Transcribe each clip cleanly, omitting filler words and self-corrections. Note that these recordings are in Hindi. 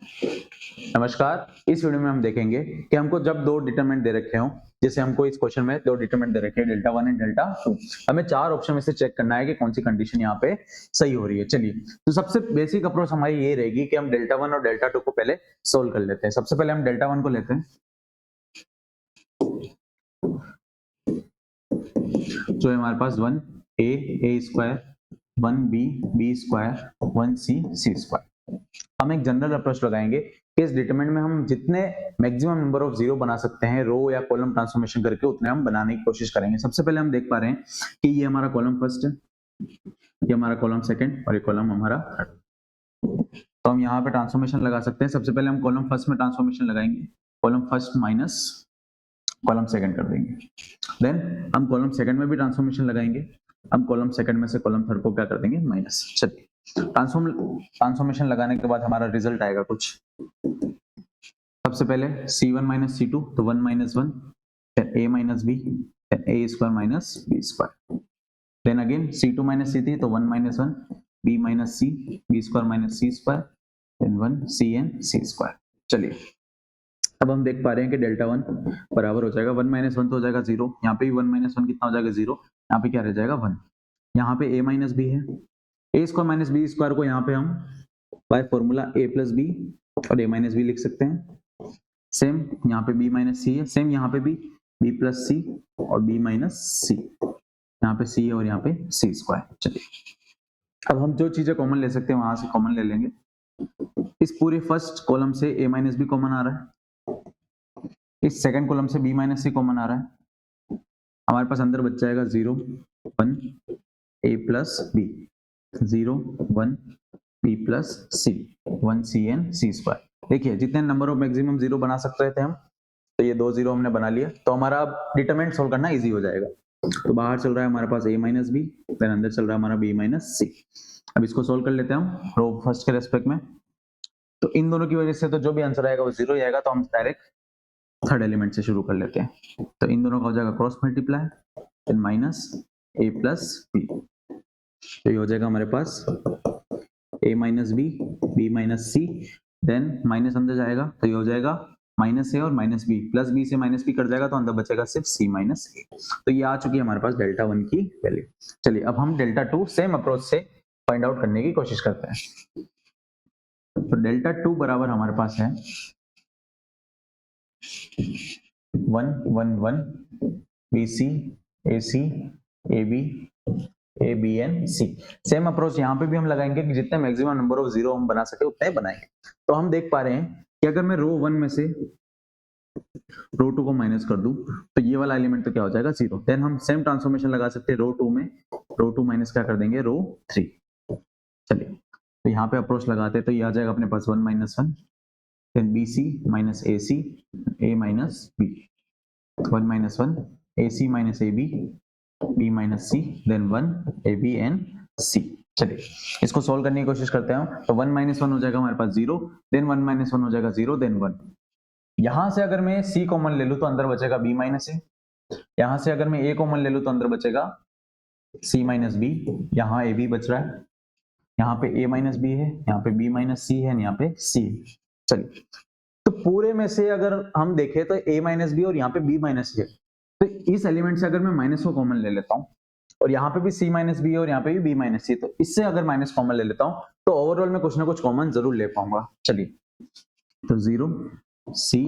नमस्कार। इस वीडियो में हम देखेंगे कि हमको जब दो डिटरमिनेंट दे रखे हों, जैसे हमको इस क्वेश्चन में दो डिटरमिनेंट दे रखे हैं डेल्टा 1 एंड डेल्टा 2, हमें चार ऑप्शन में से चेक करना है कि कौन सी कंडीशन यहाँ पे सही हो रही है। चलिए, तो सबसे बेसिक अप्रोच हमारी ये रहेगी कि हम डेल्टा 1 और डेल्टा 2 को पहले सोल्व कर लेते हैं। सबसे पहले हम डेल्टा 1 को लेते हैं, जो है हमारे पास 1 a square, 1 b square, 1 c square. हम एक जनरल अप्रोच लगाएंगे कि इस डिटरमिनेंट में हम जितने मैक्सिमम नंबर ऑफ जीरो बना सकते हैं रो या कॉलम ट्रांसफॉर्मेशन करके उतने हम बनाने की कोशिश करेंगे। सबसे पहले हम देख पा रहे हैं कि ये हमारा कॉलम फर्स्ट है, ये हमारा कॉलम सेकंड और ये कॉलम हमारा थर्ड। तो हम यहाँ पे ट्रांसफॉर्मेशन लगा सकते हैं। सबसे पहले हम कॉलम फर्स्ट में ट्रांसफॉर्मेशन लगाएंगे, column first minus column second कर देंगे। देन हम कॉलम सेकंड में भी ट्रांसफॉर्मेशन लगाएंगे, हम कॉलम सेकंड में से कॉलम थर्ड को क्या कर देंगे, माइनस। चलिए, ट्रांसफॉर्मेशन लगाने के बाद हमारा रिजल्ट आएगा कुछ। सबसे पहले c1 माइनस c2, तो 1 माइनस 1, फिर a माइनस b, फिर a square minus b square. Then again c2 minus c3, तो 1 minus 1, b minus c, b square minus c square, then 1 cn c स्क्वायर। चलिए, अब हम देख पा रहे हैं कि डेल्टा 1 बराबर हो जाएगा 1 माइनस 1 तो हो जाएगा 0, यहाँ पे भी 1 माइनस 1 कितना हो जाएगा 0, यहाँ पे क्या रह जाएगा 1। यहाँ पे a माइनस b है, a square minus b square को यहाँ पे हम by formula a plus b और a माइनस b लिख सकते हैं। सेम यहाँ पे b माइनस c है, सेम यहाँ पे भी b प्लस c और b माइनस c, यहाँ पे c है और यहाँ पे c स्क्वायर। चलिए, अब हम जो चीजें कॉमन ले सकते हैं वहां से कॉमन ले लेंगे। इस पूरे फर्स्ट कॉलम से a माइनस b कॉमन आ रहा है, इस सेकंड कॉलम से b माइनस c कॉमन आ रहा है, हमारे पास अंदर बच जाएगा 0 1 a plus b, 0 1 b plus c, 1 cn c square. देखिए, जितने नंबर ऑफ मैक्सिमम जीरो बना सकते थे हम, तो ये 2 जीरो हमने बना लिया, तो हमारा अब डिटरमिनेंट सोल्व करना इजी हो जाएगा। तो बाहर चल रहा है हमारे पास a माइनस बी, देन अंदर चल रहा है हमारा b माइनस सी। अब इसको सोल्व कर लेते हैं हम रो फर्स्ट के रेस्पेक्ट में। तो इन दोनों की वजह से तो जो भी आंसर आएगा वो जीरो ही आएगा, तो हम डायरेक्ट थर्ड एलिमेंट से शुरू कर लेते हैं। तो इन दोनों का हो जाएगा cross multiply, then minus a plus B, तो ये हो जाएगा हमारे पास a minus B, b minus C, then minus अंदर जाएगा तो ये हो जाएगा माइनस ए और माइनस बी, प्लस बी से माइनस बी कट जाएगा तो अंदर बचेगा सिर्फ c माइनस ए। तो ये आ चुकी है हमारे पास डेल्टा 1 की वैल्यू। चलिए, अब हम डेल्टा 2 सेम अप्रोच से फाइंड आउट करने की कोशिश करते हैं। तो डेल्टा 2 बराबर हमारे पास है 1 1 1 BC AC AB ABN C। Same approach यहाँ पे भी हम लगाएंगे कि जितने मैक्सिमम नंबर ऑफ जीरो हम बना सके उतने बनाएंगे। तो हम देख पा रहे हैं कि अगर मैं रो 1 में से रो 2 को माइनस कर दूं तो ये वाला एलिमेंट तो क्या हो जाएगा 0। देन हम सेम ट्रांसफॉर्मेशन लगा सकते हैं रो 2 में, रो 2 माइनस क्या कर देंगे रो 3। चलिए, तो यहाँ पे अप्रोच लगाते हैं तो ये आ जाएगा अपने पास 1 minus 1, then BC minus AC A minus B, 1 minus 1 AC minus AB B minus C, then 1 AB and C। चलिए, इसको सोल्व करने की कोशिश करते हैं। तो 1 minus 1 हो जाएगा हमारे पास 0, then 1 minus 1 हो जाएगा 0, then 1। यहां से अगर मैं C कॉमन ले लूं तो अंदर बचेगा B minus A, यहां से अगर मैं A कॉमन ले लूं तो अंदर बचेगा C minus B, यहाँ AB बच रहा है, यहाँ पे A minus B है, यहाँ पे B minus C है, यहाँ पे C। चलिए, तो पूरे में से अगर हम देखें तो a माइनस बी और यहाँ पे b माइनस है, तो इस एलिमेंट से अगर मैं माइनस को कॉमन ले लेता हूँ और यहाँ पे भी c माइनस बी और यहाँ पे भी b माइनस सी, तो इससे अगर माइनस कॉमन ले लेता हूँ तो ओवरऑल में कुछ ना कुछ कॉमन जरूर ले पाऊंगा। चलिए, तो 0 c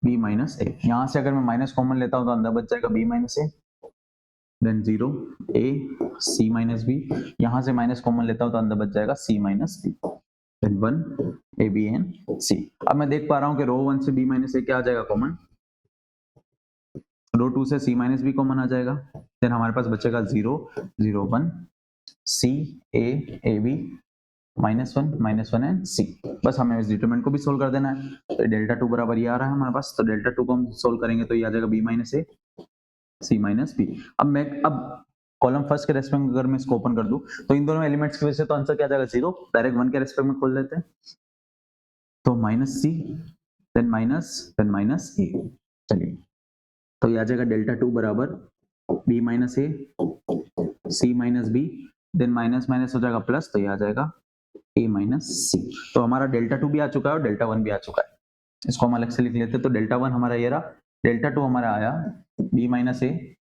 b माइनस ए, यहाँ से अगर मैं माइनस कॉमन लेता हूँ तो अंदर बच जाएगा b minus A, then 0 a c minus B, यहाँ से माइनस कॉमन लेता हूँ तो अंदर बच जाएगा c minus B, 1 A B N C. अब मैं देख पा रहा हूं कि रो 1 से b माइनस ए क्या आ जाएगा कॉमन, रो 2 से c माइनस बी कॉमन आ जाएगा, देन हमारे पास बचेगा 0 0 1 c a a b minus one and c। बस हमें इस डिटरमिनेंट को भी सोल्व कर देना है। तो डेल्टा 2 बराबर ये आ रहा है हमारे पास, तो डेल्टा 2 को हम सोल्व करेंगे तो ये आ जाएगा b minus A c minus B. अब कॉलम फर्स्ट के रेस्पेक्ट में अगर मैं इसको ओपन कर दूं तो इन दोनों एलिमेंट्स की वजह से तो आंसर क्या आ जाएगा 0, डायरेक्ट 1 के रेस्पेक्ट में खोल लेते हैं, तो minus C then minus A. चलिए, तो ये आ जाएगा डेल्टा 2 बराबर b minus A c minus B, then minus minus हो जाएगा प्लस, तो ये आ जाएगा a माइनस सी। तो हमारा डेल्टा 2 भी आ चुका है और डेल्टा 1 भी आ चुका है। इसको हम अलग से लिख लेते हैं। तो डेल्टा 1 हमारा ये रहा, डेल्टा 2 हमारा आया b minus A,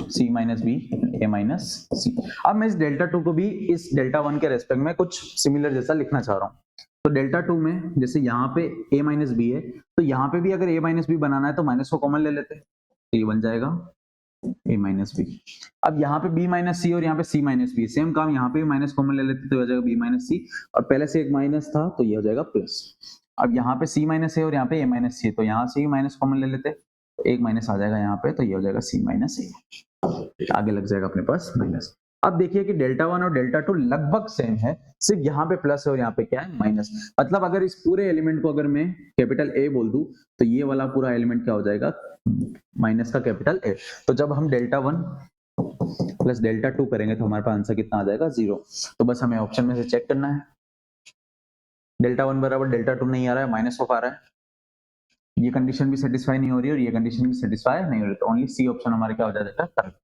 c minus B, a minus C. अब मैं इस डेल्टा 2 को भी इस डेल्टा 1 के रेस्पेक्ट में कुछ सिमिलर जैसा लिखना चाह रहा हूँ। तो डेल्टा 2 में जैसे यहाँ पे a माइनस बी है, तो यहाँ पे भी अगर a माइनस बी बनाना है तो माइनस को कॉमन ले लेते हैं, तो ये बन जाएगा a माइनस बी। अब यहाँ पे b माइनस सी और यहाँ पे c माइनस बी, सेम काम यहाँ पे भी माइनस कॉमन ले लेते तो हो जाएगा b माइनस सी, और पहले से एक माइनस था तो ये हो जाएगा प्लस। अब यहाँ पे c माइनस है और यहाँ पे a माइनस सी, तो यहाँ से ही माइनस कॉमन ले लेते, तो एक माइनस आ जाएगा यहाँ पे, तो ये हो जाएगा c माइनस ए, आगे लग जाएगा अपने पास माइनस। अब देखिए कि डेल्टा 1 और डेल्टा 2 लगभग सेम है, सिर्फ यहाँ पे प्लस है और यहाँ पे क्या है माइनस। मतलब अगर इस पूरे एलिमेंट को अगर मैं कैपिटल ए बोल दूं तो ये वाला पूरा एलिमेंट क्या हो जाएगा, माइनस का कैपिटल ए। तो जब हम डेल्टा 1 प्लस डेल्टा 2 करेंगे तो हमारे पास आंसर कितना आ जाएगा, 0। तो बस हमें ऑप्शन में से चेक करना है, डेल्टा 1 बराबर डेल्टा 2 नहीं आ रहा है, माइनस ऑफ आ रहा है, ये कंडीशन भी सेटिस्फाई नहीं हो रही है और ये कंडीशन भी सेटिस्फाई नहीं हो रही, तो ओनली सी ऑप्शन हमारे क्या हो जाएगा करेक्ट।